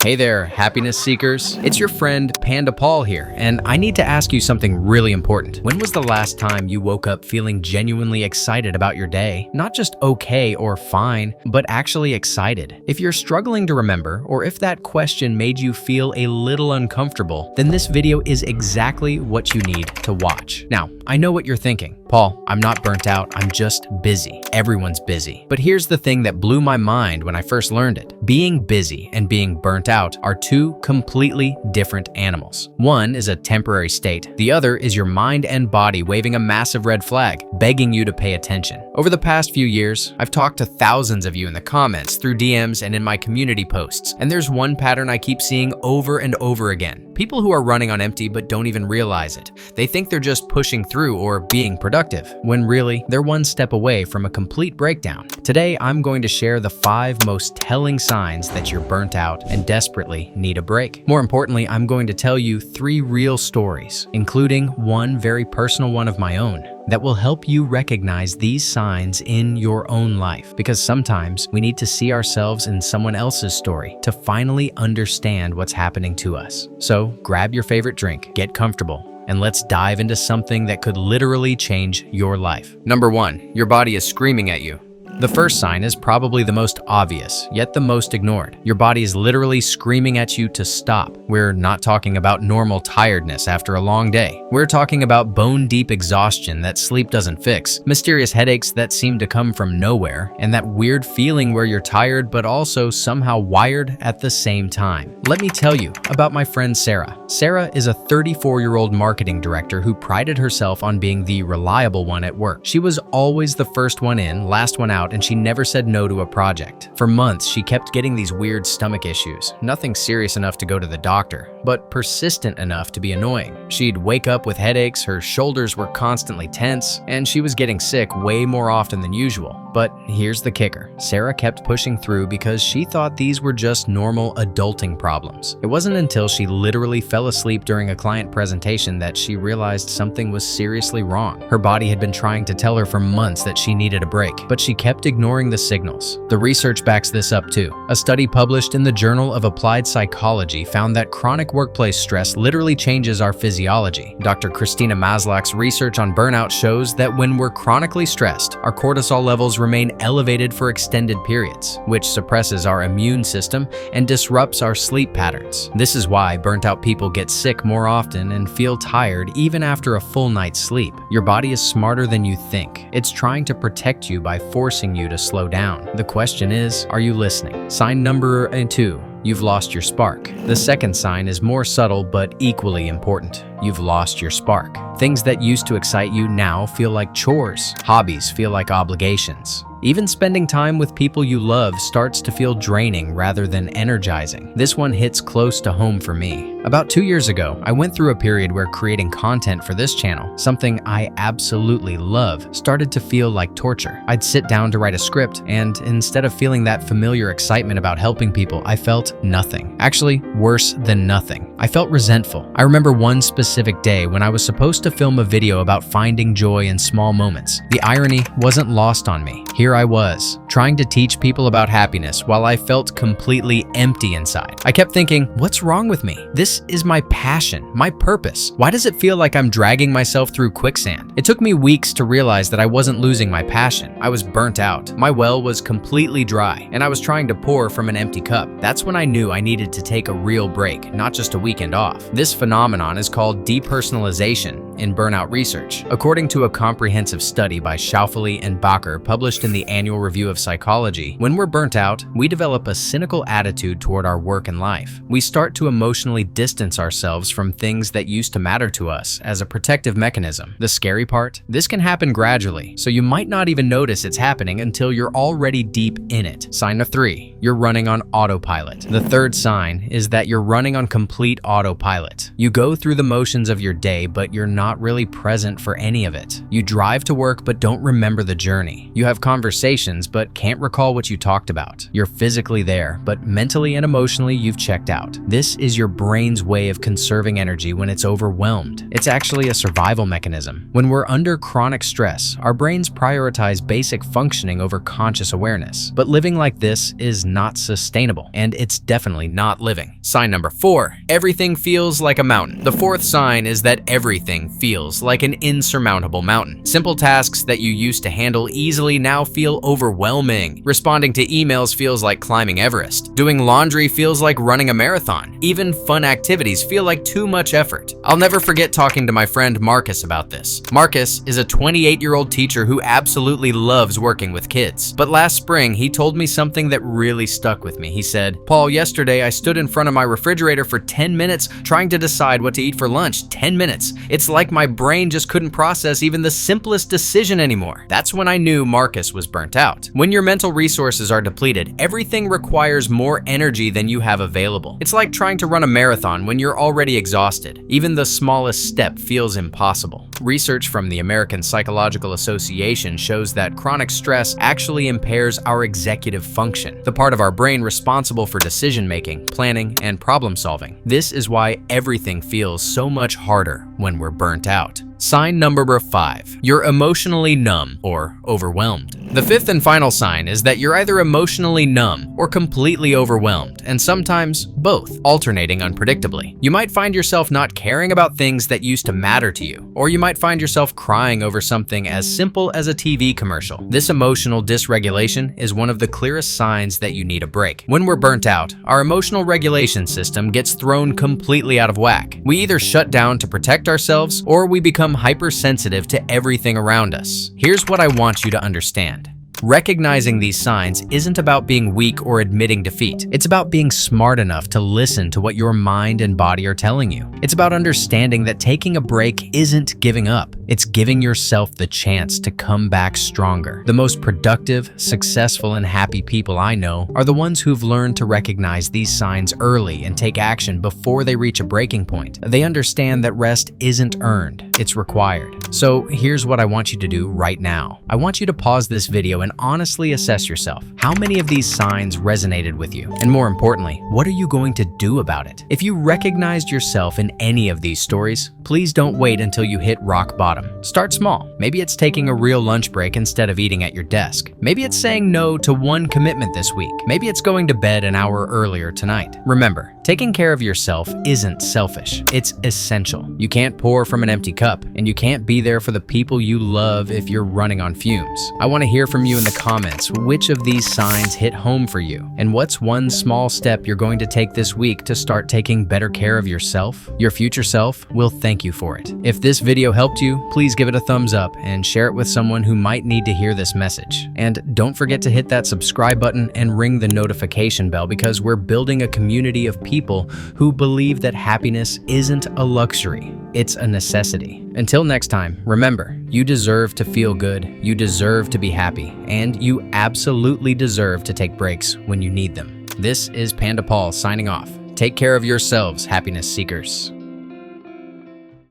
Hey there, happiness seekers. It's your friend Panda Paul here, and I need to ask you something really important. When was the last time you woke up feeling genuinely excited about your day? Not just okay or fine, but actually excited. If you're struggling to remember, or if that question made you feel a little uncomfortable, then this video is exactly what you need to watch. Now, I know what you're thinking. Paul, I'm not burnt out, I'm just busy. Everyone's busy. But here's the thing that blew my mind when I first learned it. Being busy and being burnt out are two completely different animals. One is a temporary state. The other is your mind and body waving a massive red flag, begging you to pay attention. Over the past few years, I've talked to thousands of you in the comments, through DMs, and in my community posts. And there's one pattern I keep seeing over and over again. People who are running on empty but don't even realize it. They think they're just pushing through or being productive, when really, they're one step away from a complete breakdown. Today, I'm going to share the 5 most telling signs that you're burnt out and desperately need a break. More importantly, I'm going to tell you 3 real stories, including one very personal one of my own, that will help you recognize these signs in your own life. Because sometimes we need to see ourselves in someone else's story to finally understand what's happening to us. So grab your favorite drink, get comfortable, and let's dive into something that could literally change your life. Number 1, your body is screaming at you. The first sign is probably the most obvious, yet the most ignored. Your body is literally screaming at you to stop. We're not talking about normal tiredness after a long day. We're talking about bone-deep exhaustion that sleep doesn't fix, mysterious headaches that seem to come from nowhere, and that weird feeling where you're tired but also somehow wired at the same time. Let me tell you about my friend Sarah. Sarah is a 34-year-old marketing director who prided herself on being the reliable one at work. She was always the first one in, last one out, and she never said no to a project. For months, she kept getting these weird stomach issues. Nothing serious enough to go to the doctor, but persistent enough to be annoying. She'd wake up with headaches, her shoulders were constantly tense, and she was getting sick way more often than usual. But here's the kicker. Sarah kept pushing through because she thought these were just normal adulting problems. It wasn't until she literally fell asleep during a client presentation that she realized something was seriously wrong. Her body had been trying to tell her for months that she needed a break, but she kept ignoring the signals. The research backs this up too. A study published in the Journal of Applied Psychology found that chronic workplace stress literally changes our physiology. Dr. Christina Maslach's research on burnout shows that when we're chronically stressed, our cortisol levels remain elevated for extended periods, which suppresses our immune system and disrupts our sleep patterns. This is why burnt out people get sick more often and feel tired even after a full night's sleep. Your body is smarter than you think. It's trying to protect you by forcing you to slow down. The question is, are you listening? Sign number 2. You've lost your spark. The second sign is more subtle but equally important. You've lost your spark. Things that used to excite you now feel like chores. Hobbies feel like obligations. Even spending time with people you love starts to feel draining rather than energizing. This one hits close to home for me. About 2 years ago, I went through a period where creating content for this channel, something I absolutely love, started to feel like torture. I'd sit down to write a script, and instead of feeling that familiar excitement about helping people, I felt nothing. Actually, worse than nothing. I felt resentful. I remember one specific day when I was supposed to film a video about finding joy in small moments. The irony wasn't lost on me. Here I was, trying to teach people about happiness while I felt completely empty inside. I kept thinking, what's wrong with me? This is my passion, my purpose. Why does it feel like I'm dragging myself through quicksand? It took me weeks to realize that I wasn't losing my passion. I was burnt out. My well was completely dry, and I was trying to pour from an empty cup. That's when I knew I needed to take a real break, not just a weekend off. This phenomenon is called depersonalization in burnout research. According to a comprehensive study by Schaufeli and Bacher published in the Annual Review of Psychology, when we're burnt out, we develop a cynical attitude toward our work and life. We start to emotionally distance ourselves from things that used to matter to us as a protective mechanism. The scary part? This can happen gradually, so you might not even notice it's happening until you're already deep in it. Sign 3, you're running on autopilot. The third sign is that you're running on complete complete autopilot. You go through the motions of your day, but you're not really present for any of it. You drive to work, but don't remember the journey. You have conversations, but can't recall what you talked about. You're physically there, but mentally and emotionally you've checked out. This is your brain's way of conserving energy when it's overwhelmed. It's actually a survival mechanism. When we're under chronic stress, our brains prioritize basic functioning over conscious awareness. But living like this is not sustainable, and it's definitely not living. Sign number 4, everything feels like a mountain. The fourth sign is that everything feels like an insurmountable mountain. Simple tasks that you used to handle easily now feel overwhelming. Responding to emails feels like climbing Everest. Doing laundry feels like running a marathon. Even fun activities feel like too much effort. I'll never forget talking to my friend Marcus about this. Marcus is a 28-year-old teacher who absolutely loves working with kids. But last spring, he told me something that really stuck with me. He said, "Paul, yesterday I stood in front of my refrigerator for 10 minutes trying to decide what to eat for lunch. 10 minutes. It's like my brain just couldn't process even the simplest decision anymore." That's when I knew Marcus was burnt out. When your mental resources are depleted, everything requires more energy than you have available. It's like trying to run a marathon when you're already exhausted. Even the smallest step feels impossible. Research from the American Psychological Association shows that chronic stress actually impairs our executive function, the part of our brain responsible for decision-making, planning, and problem-solving. This is why everything feels so much harder when we're burnt out. Sign number 5, you're emotionally numb or overwhelmed. The fifth and final sign is that you're either emotionally numb or completely overwhelmed, and sometimes both, alternating unpredictably. You might find yourself not caring about things that used to matter to you, or you might find yourself crying over something as simple as a TV commercial. This emotional dysregulation is one of the clearest signs that you need a break. When we're burnt out, our emotional regulation system gets thrown completely out of whack. We either shut down to protect ourselves, or we become hypersensitive to everything around us. Here's what I want you to understand. Recognizing these signs isn't about being weak or admitting defeat. It's about being smart enough to listen to what your mind and body are telling you. It's about understanding that taking a break isn't giving up. It's giving yourself the chance to come back stronger. The most productive, successful, and happy people I know are the ones who've learned to recognize these signs early and take action before they reach a breaking point. They understand that rest isn't earned, it's required. So here's what I want you to do right now. I want you to pause this video and honestly assess yourself. How many of these signs resonated with you? And more importantly, what are you going to do about it? If you recognized yourself in any of these stories, please don't wait until you hit rock bottom. Start small. Maybe it's taking a real lunch break instead of eating at your desk. Maybe it's saying no to one commitment this week. Maybe it's going to bed an hour earlier tonight. Remember, taking care of yourself isn't selfish. It's essential. You can't pour from an empty cup, and you can't be there for the people you love if you're running on fumes. I want to hear from you in the comments which of these signs hit home for you, and what's one small step you're going to take this week to start taking better care of yourself. Your future self will thank you for it. If this video helped you, please give it a thumbs up and share it with someone who might need to hear this message. And don't forget to hit that subscribe button and ring the notification bell, because we're building a community of people who believe that happiness isn't a luxury, it's a necessity. Until next time, remember, you deserve to feel good, you deserve to be happy, and you absolutely deserve to take breaks when you need them. This is Panda Paul signing off. Take care of yourselves, happiness seekers.